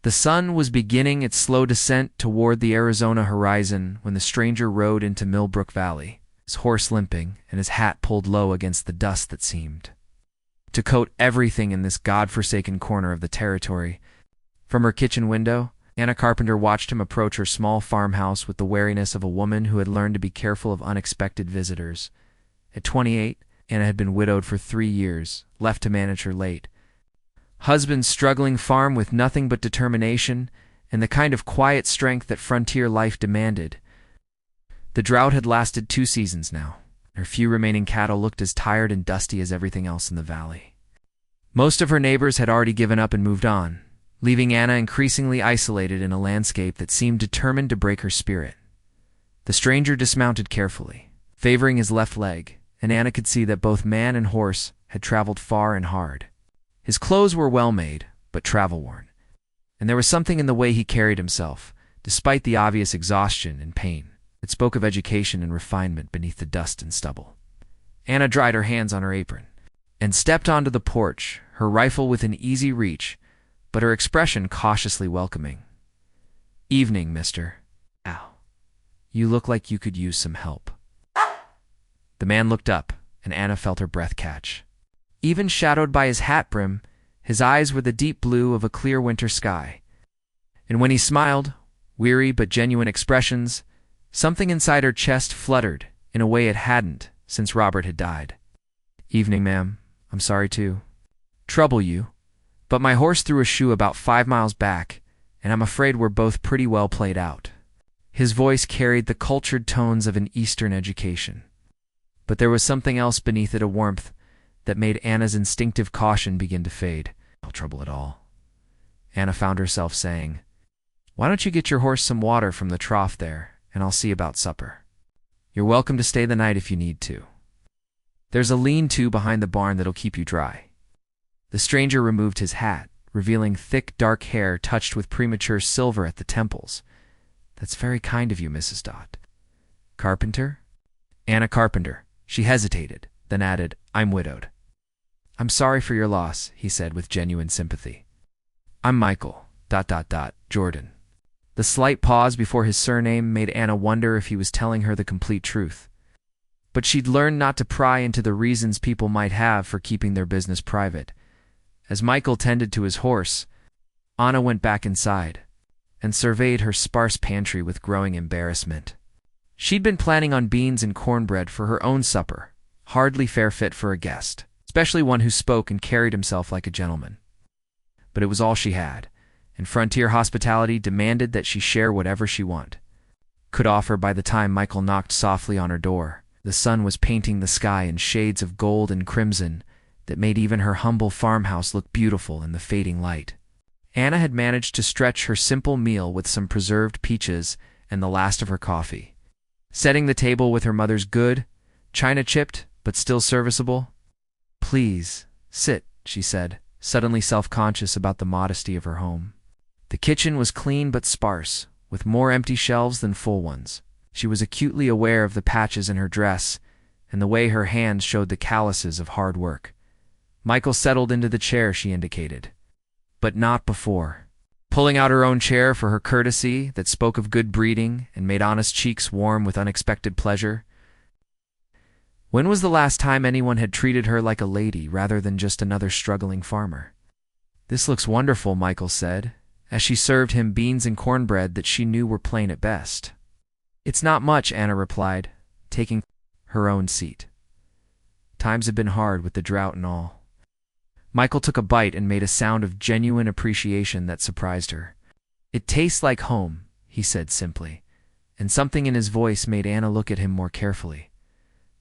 The sun was beginning its slow descent toward the Arizona horizon when the stranger rode into Millbrook Valley, his horse limping and his hat pulled low against the dust that seemed to coat everything in this god-forsaken corner of the territory. From her kitchen window, Anna Carpenter watched him approach her small farmhouse with the wariness of a woman who had learned to be careful of unexpected visitors. At 28, Anna had been widowed for 3 years, left to manage her late husband's struggling farm with nothing but determination and the kind of quiet strength that frontier life demanded. The drought had lasted 2 seasons now. Her few remaining cattle looked as tired and dusty as everything else in the valley. Most of her neighbors had already given up and moved on, leaving Anna increasingly isolated in a landscape that seemed determined to break her spirit. The stranger dismounted carefully, favoring his left leg, and Anna could see that both man and horse had traveled far and hard. His clothes were well-made, but travel-worn, and there was something in the way he carried himself, despite the obvious exhaustion and pain, that spoke of education and refinement beneath the dust and stubble. Anna dried her hands on her apron and stepped onto the porch, her rifle within easy reach, but her expression cautiously welcoming. "Evening, mister. Ow. You look like you could use some help." The man looked up, and Anna felt her breath catch. Even shadowed by his hat brim, his eyes were the deep blue of a clear winter sky. And when he smiled, weary but genuine expressions, something inside her chest fluttered in a way it hadn't since Robert had died. "Evening, ma'am. I'm sorry to trouble you, but my horse threw a shoe about 5 miles back, and I'm afraid we're both pretty well played out." His voice carried the cultured tones of an Eastern education. But there was something else beneath it, a warmth that made Anna's instinctive caution begin to fade. "No trouble at all," Anna found herself saying. "Why don't you get your horse some water from the trough there, and I'll see about supper. You're welcome to stay the night if you need to. There's a lean-to behind the barn that'll keep you dry." The stranger removed his hat, revealing thick, dark hair touched with premature silver at the temples. "That's very kind of you, Mrs. Dodd." "Carpenter?" "Anna Carpenter." She hesitated, then added, "I'm widowed." "I'm sorry for your loss," he said with genuine sympathy. "I'm Michael, Jordan." The slight pause before his surname made Anna wonder if he was telling her the complete truth. But she'd learned not to pry into the reasons people might have for keeping their business private. As Michael tended to his horse, Anna went back inside and surveyed her sparse pantry with growing embarrassment. She'd been planning on beans and cornbread for her own supper, hardly fair fit for a guest, especially one who spoke and carried himself like a gentleman. But it was all she had, and frontier hospitality demanded that she share whatever she could offer. By the time Michael knocked softly on her door, the sun was painting the sky in shades of gold and crimson that made even her humble farmhouse look beautiful in the fading light. Anna had managed to stretch her simple meal with some preserved peaches and the last of her coffee, setting the table with her mother's good, china-chipped, but still serviceable. "Please, sit," she said, suddenly self-conscious about the modesty of her home. The kitchen was clean but sparse, with more empty shelves than full ones. She was acutely aware of the patches in her dress and the way her hands showed the calluses of hard work. Michael settled into the chair she indicated, but not before pulling out her own chair for her courtesy that spoke of good breeding and made Anna's cheeks warm with unexpected pleasure. When was the last time anyone had treated her like a lady rather than just another struggling farmer? "This looks wonderful," Michael said, as she served him beans and cornbread that she knew were plain at best. "It's not much," Anna replied, taking her own seat. "Times have been hard with the drought and all." Michael took a bite and made a sound of genuine appreciation that surprised her. "It tastes like home," he said simply, and something in his voice made Anna look at him more carefully.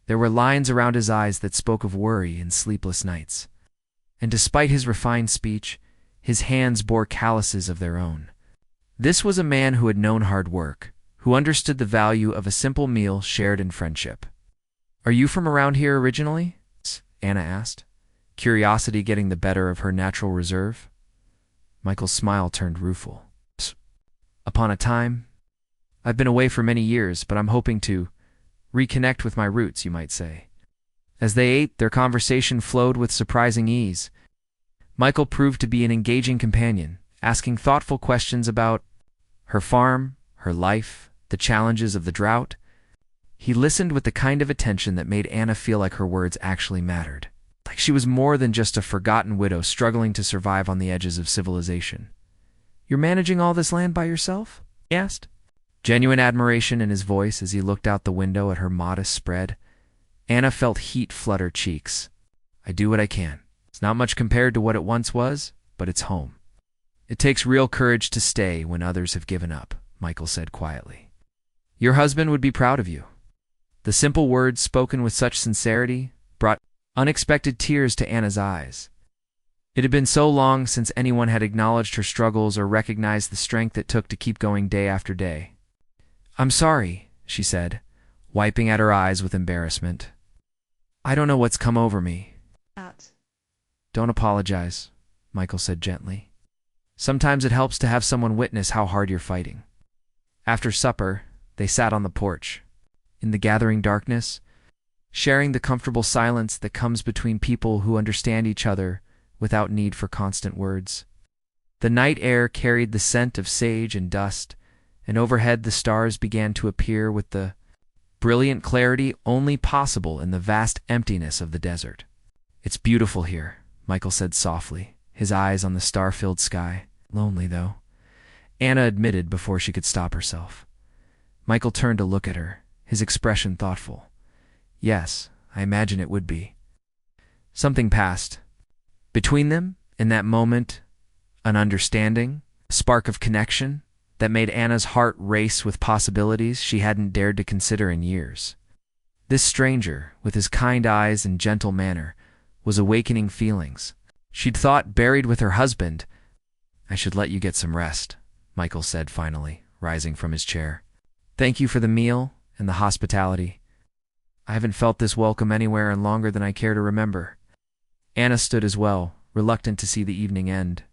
There were lines around his eyes that spoke of worry and sleepless nights. And despite his refined speech, his hands bore calluses of their own. This was a man who had known hard work, who understood the value of a simple meal shared in friendship. "Are you from around here originally?" Anna asked, curiosity getting the better of her natural reserve. Michael's smile turned rueful. "Upon a time. I've been away for many years, but I'm hoping to reconnect with my roots, you might say." As they ate, their conversation flowed with surprising ease. Michael proved to be an engaging companion, asking thoughtful questions about her farm, her life, the challenges of the drought. He listened with the kind of attention that made Anna feel like her words actually mattered, like she was more than just a forgotten widow struggling to survive on the edges of civilization. "You're managing all this land by yourself?" he asked. Genuine admiration in his voice as he looked out the window at her modest spread. Anna felt heat flood her cheeks. "I do what I can. It's not much compared to what it once was, but it's home." "It takes real courage to stay when others have given up," Michael said quietly. "Your husband would be proud of you." The simple words spoken with such sincerity brought unexpected tears to Anna's eyes. It had been so long since anyone had acknowledged her struggles or recognized the strength it took to keep going day after day. "I'm sorry," she said, wiping at her eyes with embarrassment. "I don't know what's come over me." "Don't apologize," Michael said gently. "Sometimes it helps to have someone witness how hard you're fighting." After supper, they sat on the porch, in the gathering darkness, sharing the comfortable silence that comes between people who understand each other without need for constant words. The night air carried the scent of sage and dust, and overhead the stars began to appear with the brilliant clarity only possible in the vast emptiness of the desert. "It's beautiful here," Michael said softly, his eyes on the star-filled sky. "Lonely, though," Anna admitted before she could stop herself. Michael turned to look at her, his expression thoughtful. "Yes, I imagine it would be." Something passed between them in that moment, an understanding, a spark of connection that made Anna's heart race with possibilities she hadn't dared to consider in years. This stranger, with his kind eyes and gentle manner, was awakening feelings she'd thought buried with her husband. "I should let you get some rest," Michael said finally, rising from his chair. "Thank you for the meal and the hospitality. I haven't felt this welcome anywhere in longer than I care to remember." Anna stood as well, reluctant to see the evening end.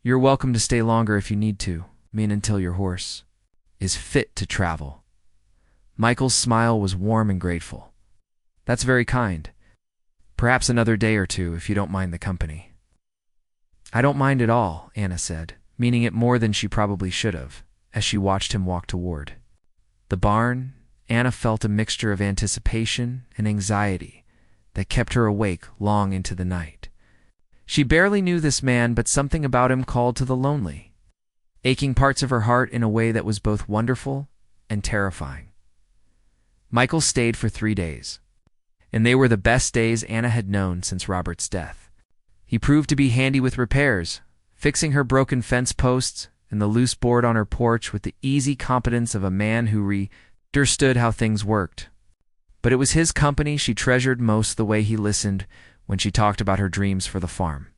"You're welcome to stay longer if you need to, until your horse is fit to travel." Michael's smile was warm and grateful. "That's very kind. Perhaps another day or two if you don't mind the company." "I don't mind at all," Anna said, meaning it more than she probably should have, as she watched him walk toward the barn. Anna felt a mixture of anticipation and anxiety that kept her awake long into the night. She barely knew this man, but something about him called to the lonely, aching parts of her heart in a way that was both wonderful and terrifying. Michael stayed for 3 days, and they were the best days Anna had known since Robert's death. He proved to be handy with repairs, fixing her broken fence posts and the loose board on her porch with the easy competence of a man who understood how things worked. But it was his company she treasured most, the way he listened when she talked about her dreams for the farm.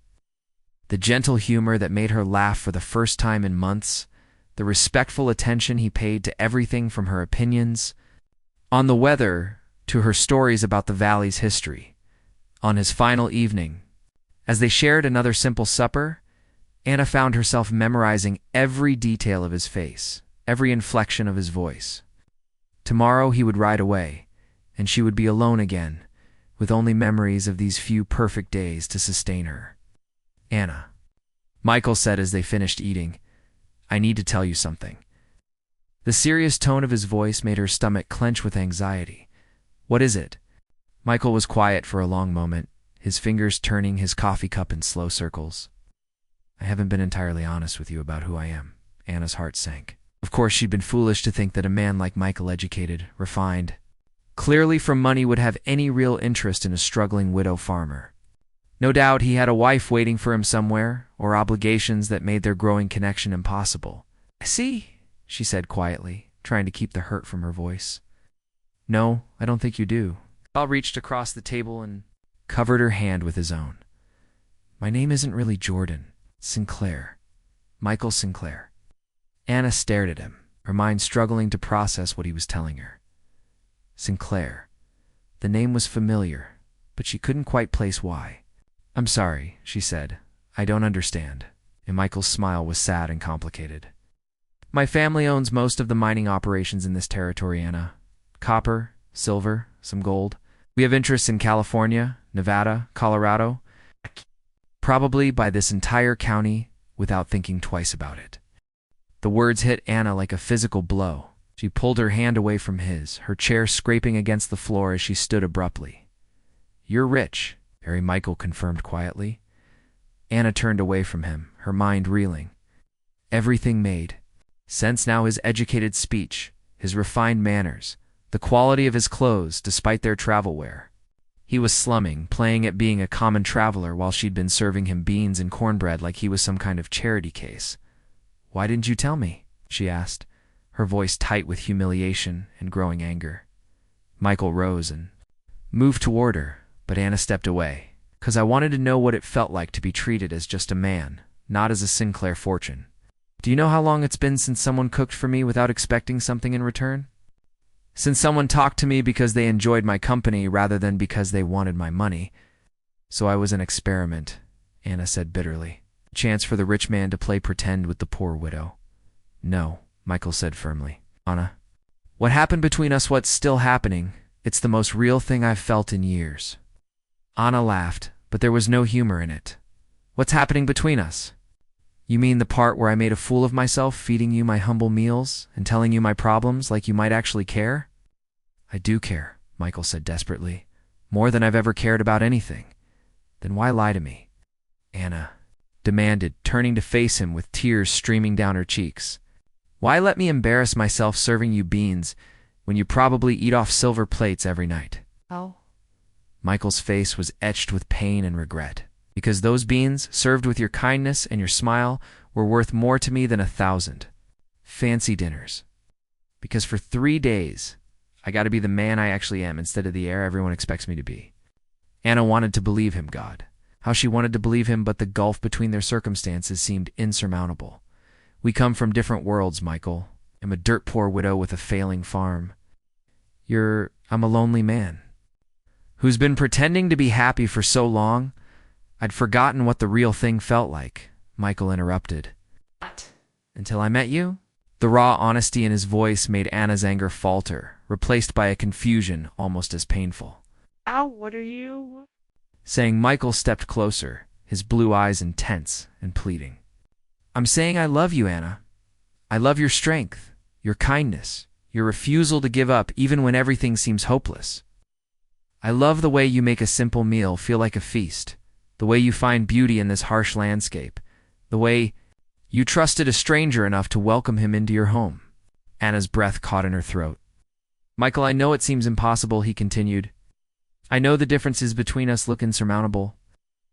The gentle humor that made her laugh for the first time in months, the respectful attention he paid to everything from her opinions on the weather to her stories about the valley's history. On his final evening, as they shared another simple supper, Anna found herself memorizing every detail of his face, every inflection of his voice. Tomorrow he would ride away, and she would be alone again, with only memories of these few perfect days to sustain her. "Anna," Michael said as they finished eating, "I need to tell you something." The serious tone of his voice made her stomach clench with anxiety. "What is it?" Michael was quiet for a long moment, his fingers turning his coffee cup in slow circles. "I haven't been entirely honest with you about who I am." Anna's heart sank. Of course, she'd been foolish to think that a man like Michael, educated, refined, clearly from money, would have any real interest in a struggling widow farmer. No doubt he had a wife waiting for him somewhere, or obligations that made their growing connection impossible. "I see," she said quietly, trying to keep the hurt from her voice. "No, I don't think you do." Al reached across the table and covered her hand with his own. "My name isn't really Jordan. Sinclair. Michael Sinclair." Anna stared at him, her mind struggling to process what he was telling her. Sinclair. The name was familiar, but she couldn't quite place why. "I'm sorry," she said. "I don't understand." And Michael's smile was sad and complicated. "My family owns most of the mining operations in this territory, Anna. Copper, silver, some gold. We have interests in California, Nevada, Colorado. Probably buy this entire county without thinking twice about it. The words hit Anna like a physical blow. She pulled her hand away from his, her chair scraping against the floor as she stood abruptly. "You're rich," Harry Michael confirmed quietly. Anna turned away from him, her mind reeling. Everything made sense now: his educated speech, his refined manners, the quality of his clothes despite their travel wear. He was slumming, playing at being a common traveler while she'd been serving him beans and cornbread like he was some kind of charity case. "Why didn't you tell me?" she asked, her voice tight with humiliation and growing anger. Michael rose and moved toward her, but Anna stepped away. "'Cause I wanted to know what it felt like to be treated as just a man, not as a Sinclair fortune. Do you know how long it's been since someone cooked for me without expecting something in return? Since someone talked to me because they enjoyed my company rather than because they wanted my money. So I was an experiment," Anna said bitterly. "A chance for the rich man to play pretend with the poor widow." "No," Michael said firmly. "Anna, what happened between us, what's still happening, it's the most real thing I've felt in years." Anna laughed, but there was no humor in it. "What's happening between us? You mean the part where I made a fool of myself feeding you my humble meals and telling you my problems like you might actually care?" "I do care," Michael said desperately. "More than I've ever cared about anything." "Then why lie to me?" Anna demanded, turning to face him with tears streaming down her cheeks. "Why let me embarrass myself serving you beans when you probably eat off silver plates every night?" "How?" Michael's face was etched with pain and regret. "Because those beans, served with your kindness and your smile, were worth more to me than 1,000 fancy dinners. Because for 3 days, I got to be the man I actually am instead of the heir everyone expects me to be." Anna wanted to believe him, God. How she wanted to believe him, but the gulf between their circumstances seemed insurmountable. "We come from different worlds, Michael. I'm a dirt-poor widow with a failing farm. I'm a lonely man who's been pretending to be happy for so long, I'd forgotten what the real thing felt like," Michael interrupted. "What? Until I met you?" The raw honesty in his voice made Anna's anger falter, replaced by a confusion almost as painful. "Ow, what are you?" saying. Michael stepped closer, his blue eyes intense and pleading. "I'm saying I love you, Anna. I love your strength, your kindness, your refusal to give up even when everything seems hopeless. I love the way you make a simple meal feel like a feast, the way you find beauty in this harsh landscape, the way you trusted a stranger enough to welcome him into your home." Anna's breath caught in her throat. "Michael, I know it seems impossible," he continued. "I know the differences between us look insurmountable.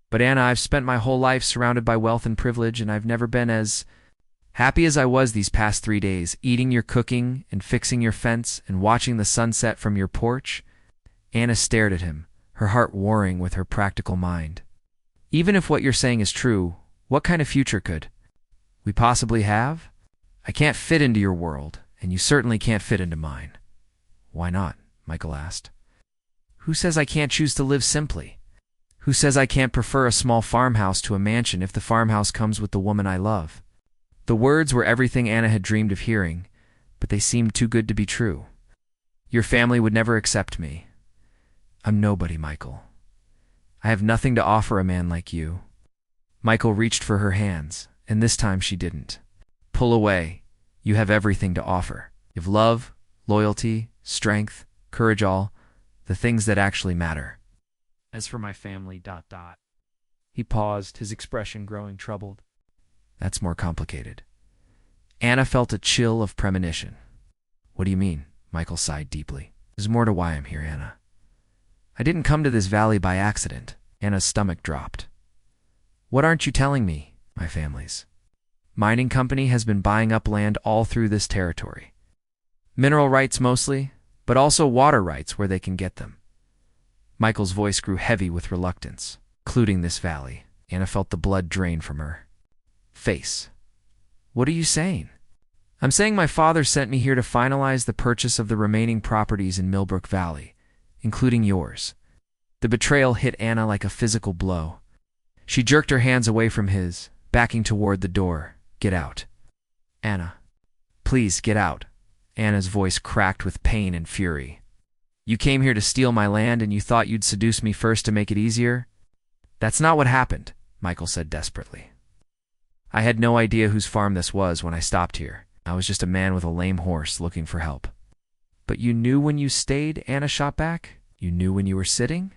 But Anna, I've spent my whole life surrounded by wealth and privilege, and I've never been as happy as I was these past 3 days, eating your cooking and fixing your fence and watching the sunset from your porch." Anna stared at him, her heart warring with her practical mind. "Even if what you're saying is true, what kind of future could we possibly have? I can't fit into your world, and you certainly can't fit into mine." "Why not?" Michael asked. "Who says I can't choose to live simply? Who says I can't prefer a small farmhouse to a mansion if the farmhouse comes with the woman I love?" The words were everything Anna had dreamed of hearing, but they seemed too good to be true. "Your family would never accept me. I'm nobody, Michael. I have nothing to offer a man like you." Michael reached for her hands, and this time she didn't. "Pull away. You have everything to offer. You have love, loyalty, strength, courage, all the things that actually matter. As for my family, ... He paused, his expression growing troubled. "That's more complicated." Anna felt a chill of premonition. "What do you mean?" Michael sighed deeply. "There's more to why I'm here, Anna. I didn't come to this valley by accident." Anna's stomach dropped. "What aren't you telling me? My family's mining company has been buying up land all through this territory. Mineral rights mostly, but also water rights where they can get them." Michael's voice grew heavy with reluctance. "Including this valley." Anna felt the blood drain from her face. "What are you saying?" "I'm saying my father sent me here to finalize the purchase of the remaining properties in Millbrook Valley, including yours." The betrayal hit Anna like a physical blow. She jerked her hands away from his, backing toward the door. "Get out." "Anna, please get out." Anna's voice cracked with pain and fury. "You came here to steal my land and you thought you'd seduce me first to make it easier? That's not what happened," Michael said desperately. I had no idea whose farm this was when I stopped here. I was just a man with a lame horse looking for help. But you knew when you stayed, Anna shot back? You knew when you were sitting?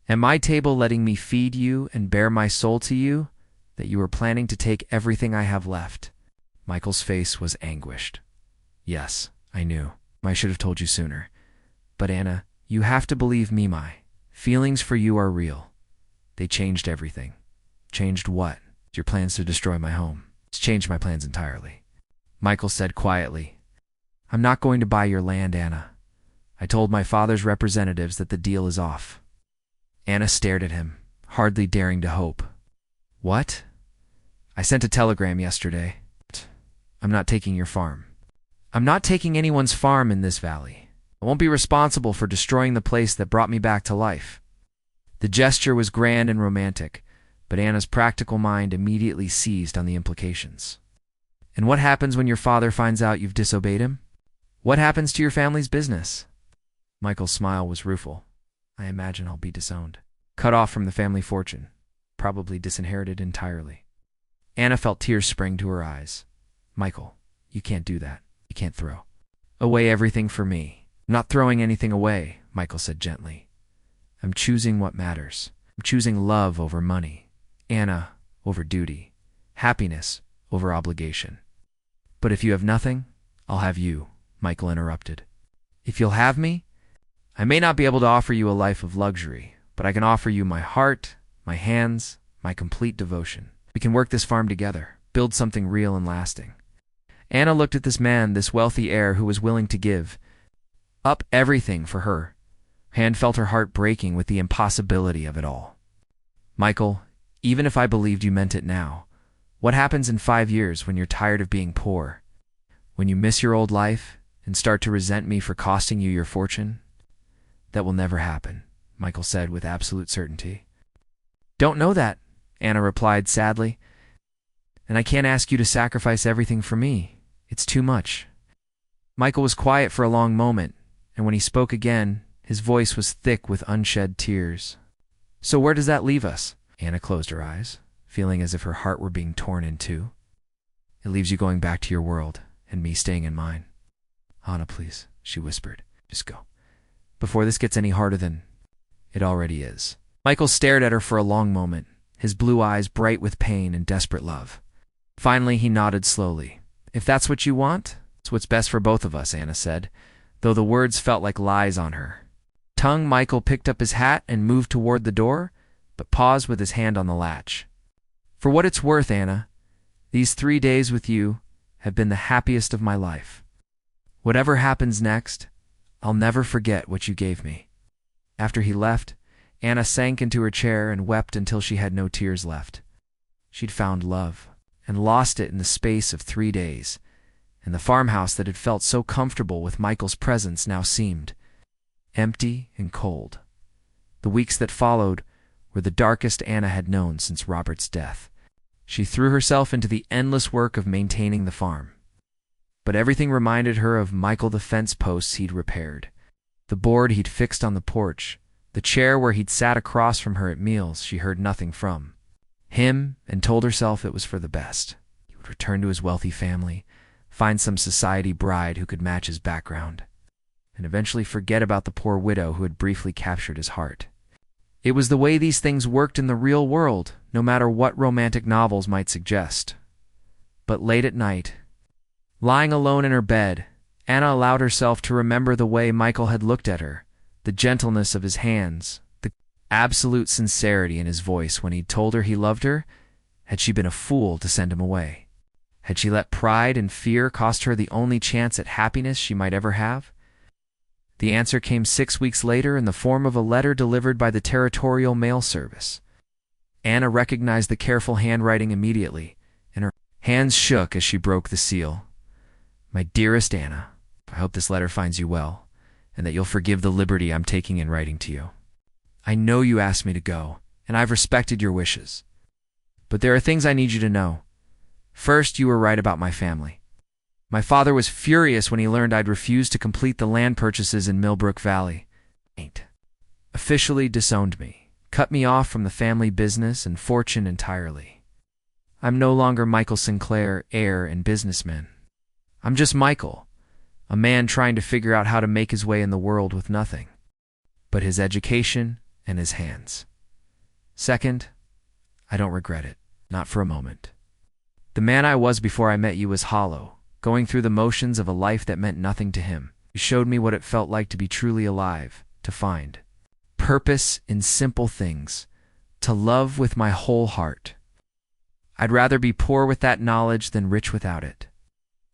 At my table letting me feed you and bare my soul to you, that you were planning to take everything I have left. Michael's face was anguished. Yes, I knew. I should have told you sooner. But Anna, you have to believe me, my feelings for you are real. They changed everything. Changed what? Your plans to destroy my home. It's changed my plans entirely. Michael said quietly, I'm not going to buy your land, Anna. I told my father's representatives that the deal is off. Anna stared at him, hardly daring to hope. What? I sent a telegram yesterday. I'm not taking your farm. I'm not taking anyone's farm in this valley. I won't be responsible for destroying the place that brought me back to life. The gesture was grand and romantic, but Anna's practical mind immediately seized on the implications. And what happens when your father finds out you've disobeyed him? What happens to your family's business? Michael's smile was rueful. I imagine I'll be disowned. Cut off from the family fortune. Probably disinherited entirely. Anna felt tears spring to her eyes. Michael, you can't do that. You can't throw away everything for me. I'm not throwing anything away, Michael said gently. I'm choosing what matters. I'm choosing love over money, Anna over duty, happiness over obligation. But if you have nothing, I'll have you, Michael interrupted. If you'll have me, I may not be able to offer you a life of luxury, but I can offer you my heart, my hands, my complete devotion. We can work this farm together, build something real and lasting. Anna looked at this man, this wealthy heir who was willing to give up everything for her. Hand felt her heart breaking with the impossibility of it all. Michael, even if I believed you meant it now, what happens in 5 years when you're tired of being poor? When you miss your old life and start to resent me for costing you your fortune? That will never happen, Michael said with absolute certainty. Don't know that, Anna replied sadly. And I can't ask you to sacrifice everything for me. It's too much. Michael was quiet for a long moment, and when he spoke again, his voice was thick with unshed tears. So where does that leave us? Anna closed her eyes, feeling as if her heart were being torn in two. It leaves you going back to your world, and me staying in mine. Anna, please, she whispered. Just go. Before this gets any harder than it already is. Michael stared at her for a long moment, his blue eyes bright with pain and desperate love. Finally, he nodded slowly. If that's what you want, it's what's best for both of us, Anna said, though the words felt like lies on her. Tongue, Michael picked up his hat and moved toward the door, but paused with his hand on the latch. For what it's worth, Anna, these 3 days with you have been the happiest of my life. Whatever happens next, I'll never forget what you gave me. After he left, Anna sank into her chair and wept until she had no tears left. She'd found love, and lost it in the space of 3 days, and the farmhouse that had felt so comfortable with Michael's presence now seemed empty and cold. The weeks that followed were the darkest Anna had known since Robert's death. She threw herself into the endless work of maintaining the farm. But everything reminded her of Michael, the fence posts he'd repaired, the board he'd fixed on the porch, the chair where he'd sat across from her at meals she heard nothing from. Him, and told herself it was for the best. He would return to his wealthy family, find some society bride who could match his background, and eventually forget about the poor widow who had briefly captured his heart. It was the way these things worked in the real world, no matter what romantic novels might suggest. But late at night, lying alone in her bed, Anna allowed herself to remember the way Michael had looked at her, the gentleness of his hands, the absolute sincerity in his voice when he'd told her he loved her. Had she been a fool to send him away? Had she let pride and fear cost her the only chance at happiness she might ever have? The answer came 6 weeks later in the form of a letter delivered by the territorial mail service. Anna recognized the careful handwriting immediately, and her hands shook as she broke the seal. My dearest Anna, I hope this letter finds you well, and that you'll forgive the liberty I'm taking in writing to you. I know you asked me to go, and I've respected your wishes. But there are things I need you to know. First, you were right about my family. My father was furious when he learned I'd refused to complete the land purchases in Millbrook Valley. Officially disowned me, cut me off from the family business and fortune entirely. I'm no longer Michael Sinclair, heir and businessman. I'm just Michael, a man trying to figure out how to make his way in the world with nothing but his education and his hands. Second, I don't regret it, not for a moment. The man I was before I met you was hollow, going through the motions of a life that meant nothing to him. You showed me what it felt like to be truly alive, to find purpose in simple things, to love with my whole heart. I'd rather be poor with that knowledge than rich without it.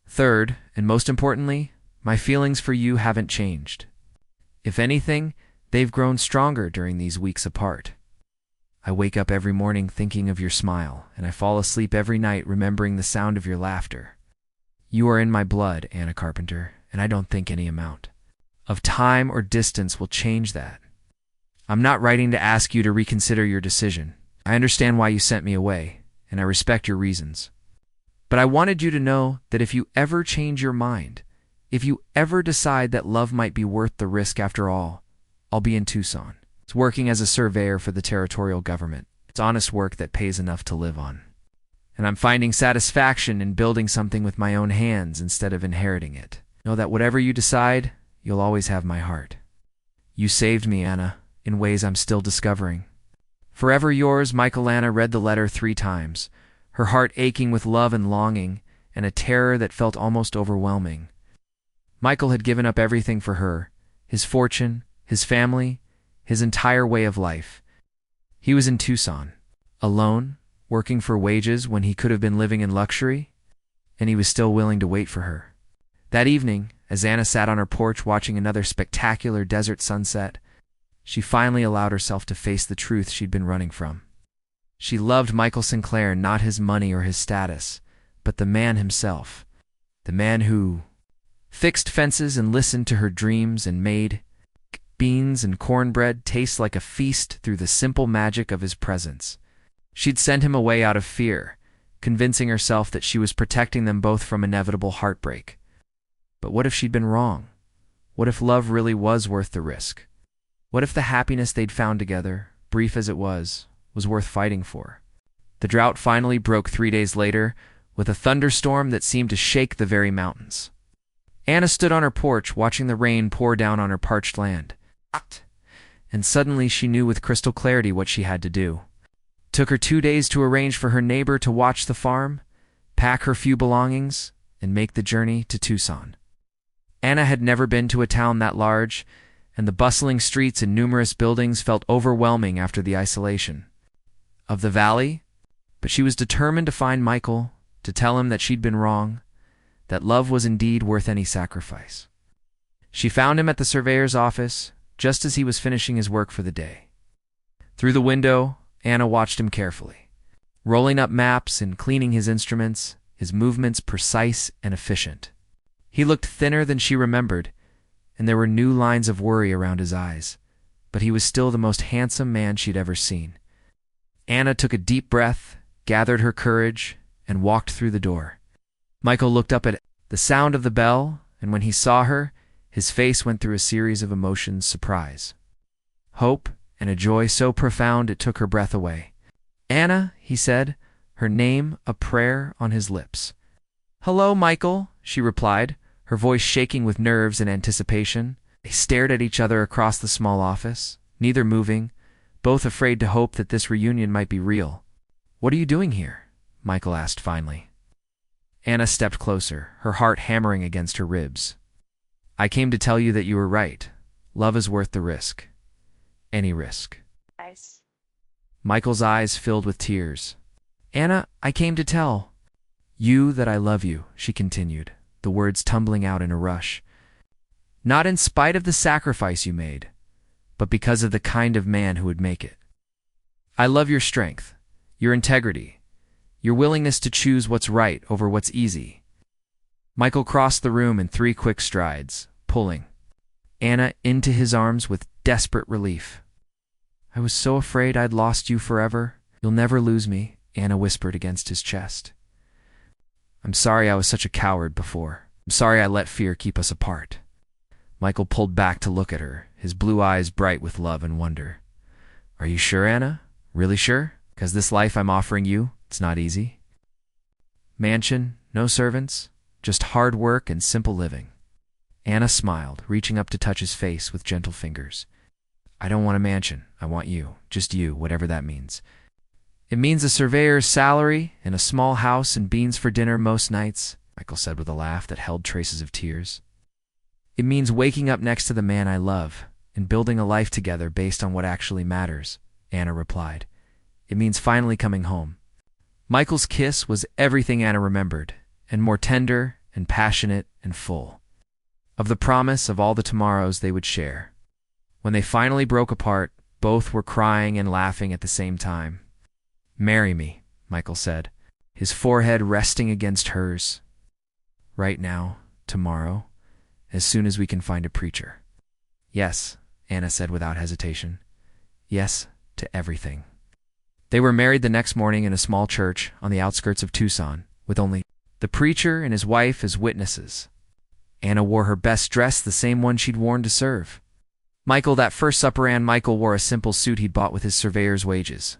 Third, and most importantly, my feelings for you haven't changed. If anything, they've grown stronger during these weeks apart. I wake up every morning thinking of your smile, and I fall asleep every night remembering the sound of your laughter. You are in my blood, Anna Carpenter, and I don't think any amount of time or distance will change that. I'm not writing to ask you to reconsider your decision. I understand why you sent me away, and I respect your reasons. But I wanted you to know that if you ever change your mind, if you ever decide that love might be worth the risk after all, I'll be in Tucson. It's working as a surveyor for the territorial government. It's honest work that pays enough to live on. And I'm finding satisfaction in building something with my own hands instead of inheriting it. Know that whatever you decide, you'll always have my heart. You saved me, Anna, in ways I'm still discovering. Forever yours, Michael. Anna read the letter 3 times, her heart aching with love and longing, and a terror that felt almost overwhelming. Michael had given up everything for her, his fortune, his family, his entire way of life. He was in Tucson, alone, working for wages when he could have been living in luxury, and he was still willing to wait for her. That evening, as Anna sat on her porch watching another spectacular desert sunset, she finally allowed herself to face the truth she'd been running from. She loved Michael Sinclair, not his money or his status, but the man himself, the man who fixed fences and listened to her dreams and made beans and cornbread taste like a feast through the simple magic of his presence. She'd sent him away out of fear, convincing herself that she was protecting them both from inevitable heartbreak. But what if she'd been wrong? What if love really was worth the risk? What if the happiness they'd found together, brief as it was worth fighting for? The drought finally broke 3 days later, with a thunderstorm that seemed to shake the very mountains. Anna stood on her porch watching the rain pour down on her parched land. And suddenly she knew with crystal clarity what she had to do. It took her 2 days to arrange for her neighbor to watch the farm, pack her few belongings, and make the journey to Tucson. Anna had never been to a town that large, and the bustling streets and numerous buildings felt overwhelming after the isolation of the valley, but she was determined to find Michael, to tell him that she'd been wrong, that love was indeed worth any sacrifice. She found him at the surveyor's office, just as he was finishing his work for the day. Through the window, Anna watched him carefully, rolling up maps and cleaning his instruments, his movements precise and efficient. He looked thinner than she remembered, and there were new lines of worry around his eyes, but he was still the most handsome man she'd ever seen. Anna took a deep breath, gathered her courage, and walked through the door. Michael looked up at the sound of the bell, and when he saw her, his face went through a series of emotions: surprise, hope, and a joy so profound it took her breath away. "Anna," he said, her name a prayer on his lips. "Hello, Michael," she replied, her voice shaking with nerves and anticipation. They stared at each other across the small office, neither moving, both afraid to hope that this reunion might be real. "What are you doing here?" Michael asked finally. Anna stepped closer, her heart hammering against her ribs. "I came to tell you that you were right. Love is worth the risk. Any risk." Nice. Michael's eyes filled with tears. "Anna, I came to tell you that I love you," she continued, the words tumbling out in a rush. "Not in spite of the sacrifice you made, but because of the kind of man who would make it. I love your strength, your integrity, your willingness to choose what's right over what's easy." Michael crossed the room in 3 quick strides, pulling Anna into his arms with desperate relief. "I was so afraid I'd lost you forever. You'll never lose me," Anna whispered against his chest. "I'm sorry I was such a coward before. I'm sorry I let fear keep us apart." Michael pulled back to look at her, his blue eyes bright with love and wonder. "Are you sure, Anna? Really sure? Because this life I'm offering you, it's not easy." Mansion, no servants, just hard work and simple living. Anna smiled, reaching up to touch his face with gentle fingers. I don't want a mansion. I want you. Just you, whatever that means. It means a surveyor's salary and a small house and beans for dinner most nights, Michael said with a laugh that held traces of tears. It means waking up next to the man I love and building a life together based on what actually matters, Anna replied. It means finally coming home. Michael's kiss was everything Anna remembered, and more tender and passionate and full of the promise of all the tomorrows they would share. When they finally broke apart, both were crying and laughing at the same time. Marry me, Michael said, his forehead resting against hers. Right now, tomorrow, as soon as we can find a preacher. Yes, Anna said without hesitation. Yes to everything. They were married the next morning in a small church on the outskirts of Tucson, with only the preacher and his wife as witnesses. Anna wore her best dress, the same one she'd worn to serve. That first supper Michael wore a simple suit he'd bought with his surveyor's wages.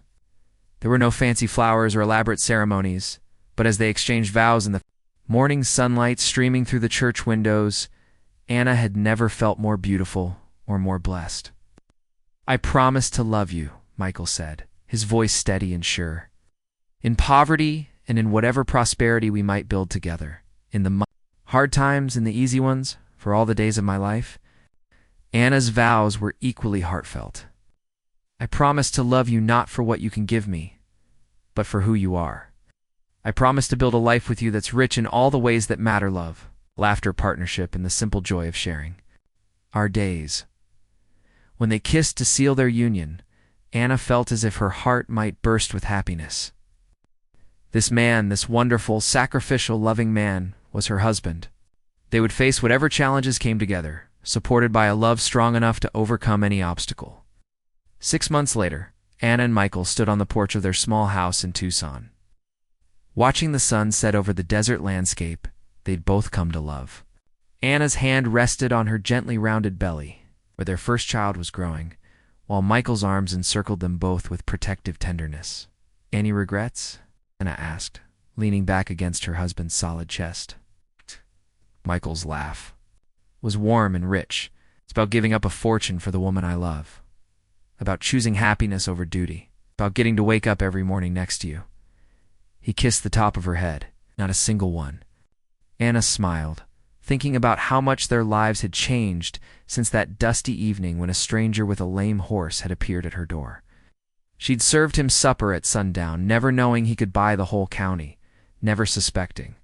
There were no fancy flowers or elaborate ceremonies, but as they exchanged vows in the morning sunlight streaming through the church windows, Anna had never felt more beautiful or more blessed. I promise to love you, Michael said, his voice steady and sure. In poverty and in whatever prosperity we might build together, in the hard times and the easy ones, for all the days of my life. Anna's vows were equally heartfelt. I promise to love you not for what you can give me, but for who you are. I promise to build a life with you that's rich in all the ways that matter: love, laughter, partnership, and the simple joy of sharing our days. When they kissed to seal their union, Anna felt as if her heart might burst with happiness. This man, this wonderful, sacrificial, loving man, was her husband. They would face whatever challenges came together, supported by a love strong enough to overcome any obstacle. 6 months later, Anna and Michael stood on the porch of their small house in Tucson. Watching the sun set over the desert landscape, they'd both come to love. Anna's hand rested on her gently rounded belly, where their first child was growing, while Michael's arms encircled them both with protective tenderness. Any regrets? Anna asked, leaning back against her husband's solid chest. Michael's laugh was warm and rich. It's about giving up a fortune for the woman I love. About choosing happiness over duty. About getting to wake up every morning next to you. He kissed the top of her head, not a single one. Anna smiled, thinking about how much their lives had changed since that dusty evening when a stranger with a lame horse had appeared at her door. She'd served him supper at sundown, never knowing he could buy the whole county, never suspecting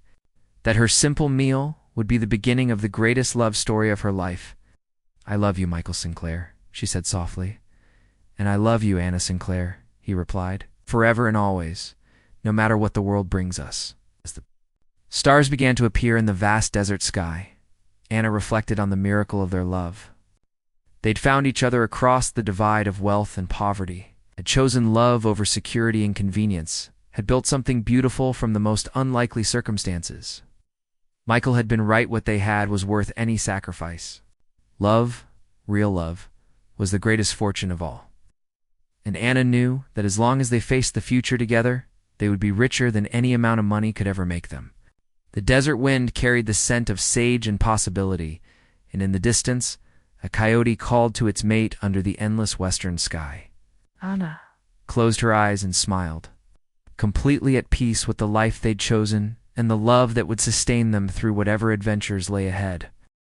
that her simple meal would be the beginning of the greatest love story of her life. I love you, Michael Sinclair, she said softly. And I love you, Anna Sinclair, he replied, forever and always, no matter what the world brings us. As the stars began to appear in the vast desert sky, Anna reflected on the miracle of their love. They'd found each other across the divide of wealth and poverty, had chosen love over security and convenience, had built something beautiful from the most unlikely circumstances. Michael had been right. What they had was worth any sacrifice. Love, real love, was the greatest fortune of all. And Anna knew that as long as they faced the future together, they would be richer than any amount of money could ever make them. The desert wind carried the scent of sage and possibility, and in the distance, a coyote called to its mate under the endless western sky. Anna closed her eyes and smiled, completely at peace with the life they'd chosen and the love that would sustain them through whatever adventures lay ahead.